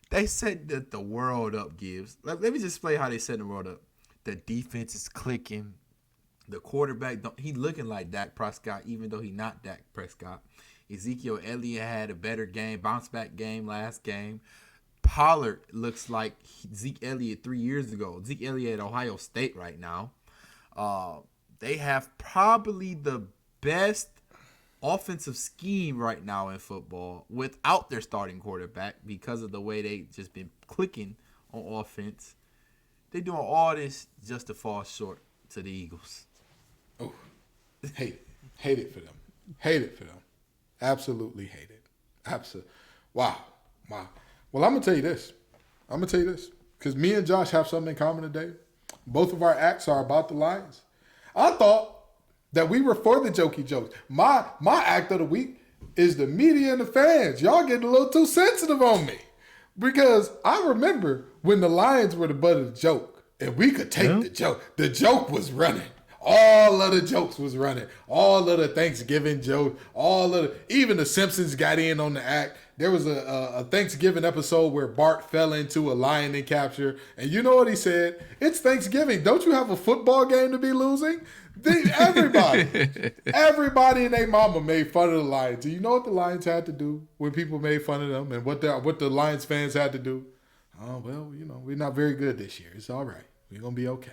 they set the world up, Gibbs. Let me just explain how they set the world up. The defense is clicking. The quarterback, he looking like Dak Prescott, even though he not Dak Prescott. Ezekiel Elliott had a better game, bounce back game last game. Pollard looks like Zeke Elliott 3 years ago. Zeke Elliott at Ohio State right now. They have probably the best offensive scheme right now in football without their starting quarterback because of the way they just been clicking on offense. They doing all this just to fall short to the Eagles. Oh, hate it for them. Hate it for them. Absolutely hate it. Absolutely. Wow. Well, I'm gonna tell you this. Because me and Josh have something in common today. Both of our acts are about the Lions. I thought that we were for the jokey jokes. My act of the week is the media and the fans. Y'all getting a little too sensitive on me. Because I remember when the Lions were the butt of the joke, and we could take the joke. The joke was running. All of the jokes was running. All of the Thanksgiving jokes. Even the Simpsons got in on the act. There was a Thanksgiving episode where Bart fell into a lion in capture. And you know what he said? It's Thanksgiving. Don't you have a football game to be losing? Everybody and their mama made fun of the Lions. Do you know what the Lions had to do when people made fun of them and what the Lions fans had to do? Oh, well, we're not very good this year. It's all right. We're going to be okay.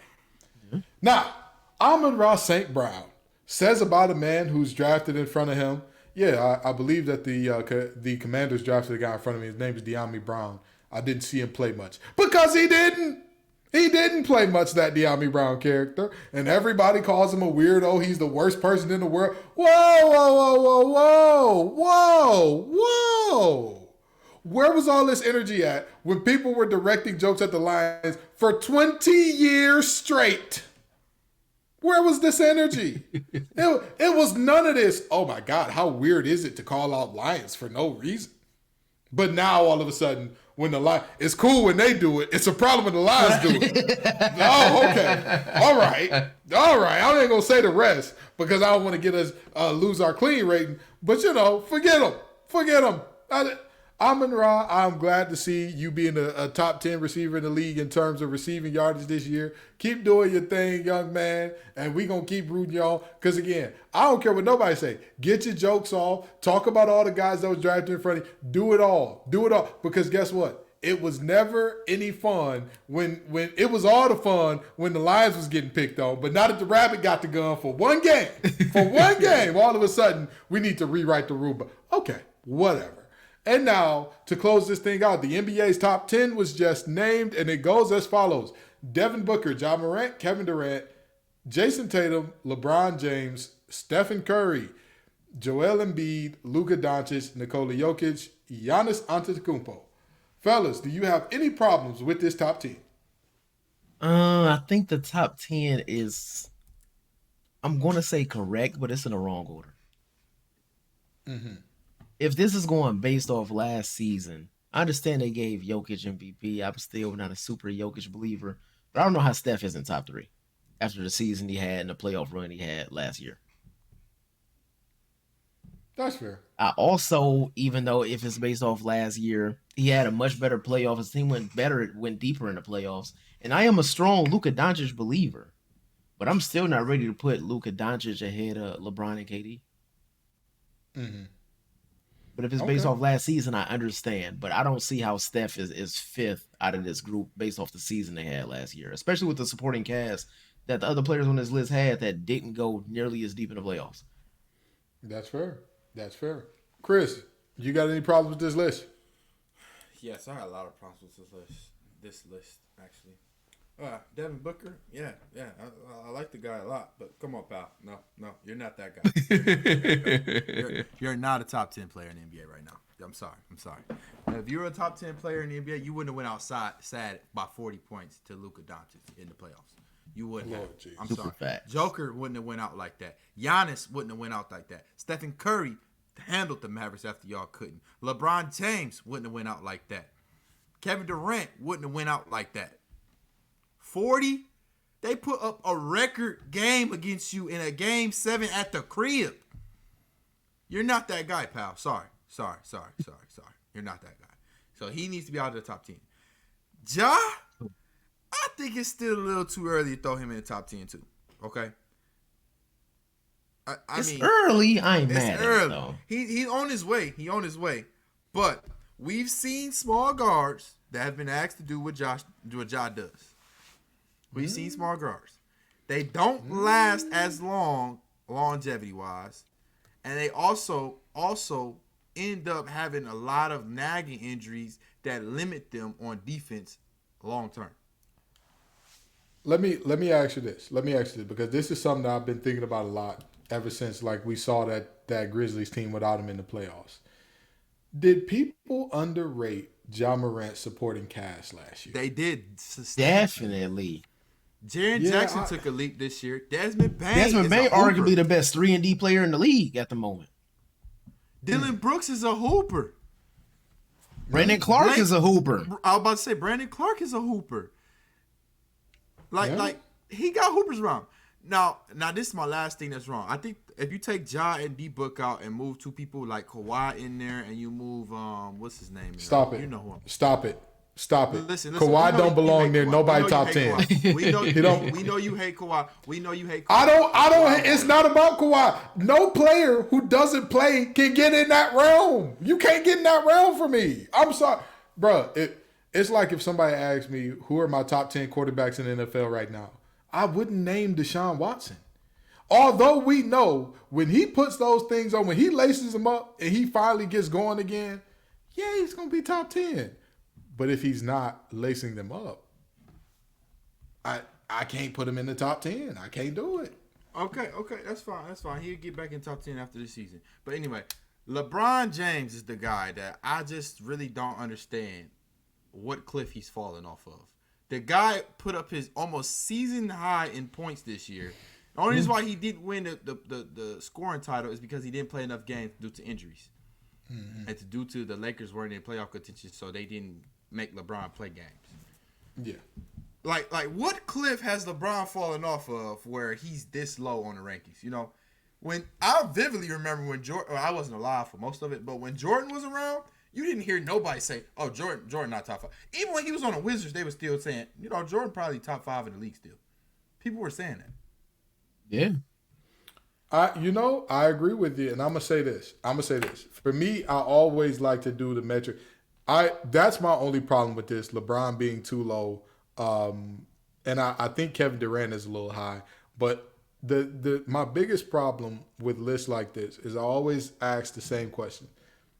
Mm-hmm. Now, Amon-Ra St. Brown says about a man who's drafted in front of him. Yeah, I believe that the Commanders drafted a guy in front of me. His name is De'Ami Brown. I didn't see him play much because he didn't. He didn't play much, that De'Ami Brown character. And everybody calls him a weirdo. He's the worst person in the world. Whoa. Where was all this energy at when people were directing jokes at the Lions for 20 years straight? Where was this energy? It was none of this. Oh my God, how weird is it to call out Lions for no reason? But now all of a sudden, when the Lions, it's cool when they do it. It's a problem when the Lions do it. Oh, okay. All right. I ain't gonna say the rest because I don't want to get us lose our clean rating. But forget them. Amon-Ra, I'm glad to see you being a top 10 receiver in the league in terms of receiving yardage this year. Keep doing your thing, young man, and we going to keep rooting y'all. Because, again, I don't care what nobody say. Get your jokes off. Talk about all the guys that was drafted in front of you. Do it all. Because guess what? It was never any fun when it was all the fun when the Lions was getting picked on. But now that the Rabbit got the gun for one game, all of a sudden we need to rewrite the rule book. Okay, whatever. And now, to close this thing out, the NBA's top 10 was just named, and it goes as follows. Devin Booker, Ja Morant, Kevin Durant, Jason Tatum, LeBron James, Stephen Curry, Joel Embiid, Luka Doncic, Nikola Jokic, Giannis Antetokounmpo. Fellas, do you have any problems with this top 10? I think the top 10 is, I'm going to say correct, but it's in the wrong order. Mm-hmm. If this is going based off last season, I understand they gave Jokic MVP. I'm still not a super Jokic believer, but I don't know how Steph is in top 3 after the season he had and the playoff run he had last year. That's fair. I also, even though if it's based off last year, he had a much better playoff. His team went deeper in the playoffs. And I am a strong Luka Doncic believer, but I'm still not ready to put Luka Doncic ahead of LeBron and KD. Mm-hmm. But if it's based off last season, I understand. But I don't see how Steph is fifth out of this group based off the season they had last year, especially with the supporting cast that the other players on this list had that didn't go nearly as deep in the playoffs. That's fair. Chris, you got any problems with this list? Yes, I got a lot of problems with this list, actually. Devin Booker, yeah. I like the guy a lot, but come on, pal. No, you're not that guy. You're not a top 10 player in the NBA right now. I'm sorry. If you were a top 10 player in the NBA, you wouldn't have went outside sad by 40 points to Luka Doncic in the playoffs. You wouldn't have. I'm sorry. Facts. Joker wouldn't have went out like that. Giannis wouldn't have went out like that. Stephen Curry handled the Mavericks after y'all couldn't. LeBron James wouldn't have went out like that. Kevin Durant wouldn't have went out like that. 40, they put up a record game against you in a game 7 at the crib. You're not that guy, pal. Sorry. You're not that guy. So he needs to be out of the top 10. Ja, I think it's still a little too early to throw him in the top 10 too. Okay? It's early. I ain't mad at it, though. He's on his way. But we've seen small guards that have been asked to do what Ja does. We've seen small guards. They don't last as long, longevity-wise. And they also end up having a lot of nagging injuries that limit them on defense long term. Let me ask you this. Because this is something that I've been thinking about a lot ever since we saw that Grizzlies team without him in the playoffs. Did people underrate Ja Morant's supporting cast last year? They did. Definitely. Jaren Jackson took a leap this year. Desmond Bane arguably the best 3-and-D player in the league at the moment. Dylan Brooks is a hooper. Brandon Clark is a hooper. I was about to say Brandon Clark is a hooper. Like he got hoopers wrong. Now this is my last thing that's wrong. I think if you take Ja and D Book out and move two people like Kawhi in there and you move what's his name? Stop it. You know who I'm. Stop it. Listen, Kawhi don't belong there. Nobody top 10. We know you hate Kawhi. I don't. It's not about Kawhi. No player who doesn't play can get in that realm. You can't get in that realm for me. I'm sorry, bro. It's like if somebody asked me who are my top 10 quarterbacks in the NFL right now, I wouldn't name Deshaun Watson. Although we know when he puts those things on, when he laces them up and he finally gets going again, yeah, he's gonna be top 10. But if he's not lacing them up, I can't put him in the top 10. I can't do it. Okay, that's fine. He'll get back in top 10 after this season. But anyway, LeBron James is the guy that I just really don't understand what cliff he's falling off of. The guy put up his almost season high in points this year. The only reason why he didn't win the scoring title is because he didn't play enough games due to injuries. Mm-hmm. And due to the Lakers weren't in playoff contention, so they didn't make LeBron play games. Yeah. Like what cliff has LeBron fallen off of where he's this low on the rankings? You know, when I vividly remember when Jordan, I wasn't alive for most of it, but when Jordan was around, you didn't hear nobody say, "Oh, Jordan not top 5." Even when he was on the Wizards, they were still saying, you know, Jordan probably top 5 in the league still. People were saying that. Yeah. I agree with you, and I'm gonna say this. For me, I always like to do the metric. That's my only problem with this, LeBron being too low. And I think Kevin Durant is a little high. But my biggest problem with lists like this is I always ask the same question.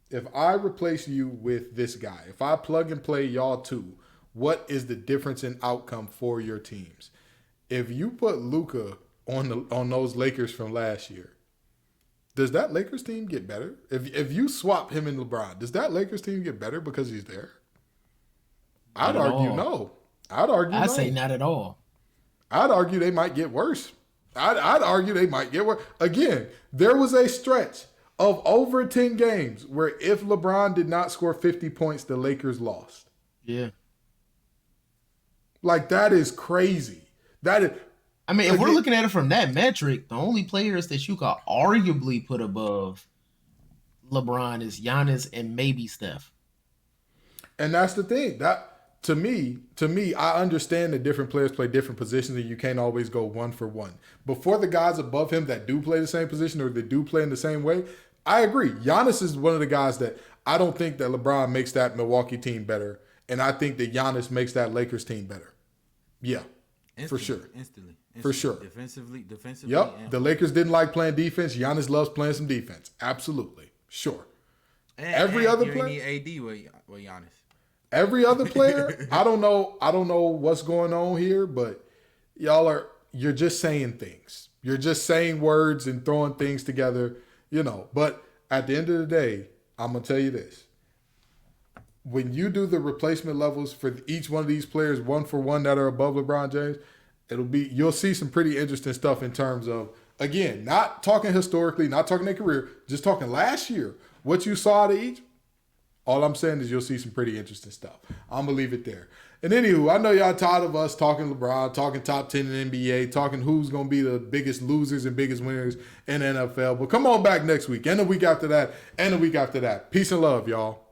If I replace you with this guy, if I plug and play y'all two, what is the difference in outcome for your teams? If you put Luka on those Lakers from last year, does that Lakers team get better? If you swap him and LeBron, does that Lakers team get better because he's there? I'd argue no. I'd say not at all. I'd argue they might get worse. I'd argue they might get worse. Again, there was a stretch of over 10 games where if LeBron did not score 50 points, the Lakers lost. Yeah. Like, that is crazy. I mean, if we're looking at it from that metric, the only players that you could arguably put above LeBron is Giannis and maybe Steph. And that's the thing. That to me, I understand that different players play different positions and you can't always go one for one. But for the guys above him that do play the same position or that do play in the same way, I agree. Giannis is one of the guys that I don't think that LeBron makes that Milwaukee team better. And I think that Giannis makes that Lakers team better. Yeah, for sure. Instantly. For sure. Defensively. Yep. The Lakers didn't like playing defense. Giannis loves playing some defense. Absolutely. Sure. Every other player. You need AD with Giannis. Every other player, I don't know what's going on here, but you're just saying things. You're just saying words and throwing things together, But at the end of the day, I'm gonna tell you this. When you do the replacement levels for each one of these players, one for one that are above LeBron James, you'll see some pretty interesting stuff in terms of, again, not talking historically, not talking their career, just talking last year. What you saw out of each, all I'm saying is you'll see some pretty interesting stuff. I'm going to leave it there. And anywho, I know y'all tired of us talking LeBron, talking top 10 in NBA, talking who's going to be the biggest losers and biggest winners in the NFL. But come on back next week and the week after that and the week after that. Peace and love, y'all.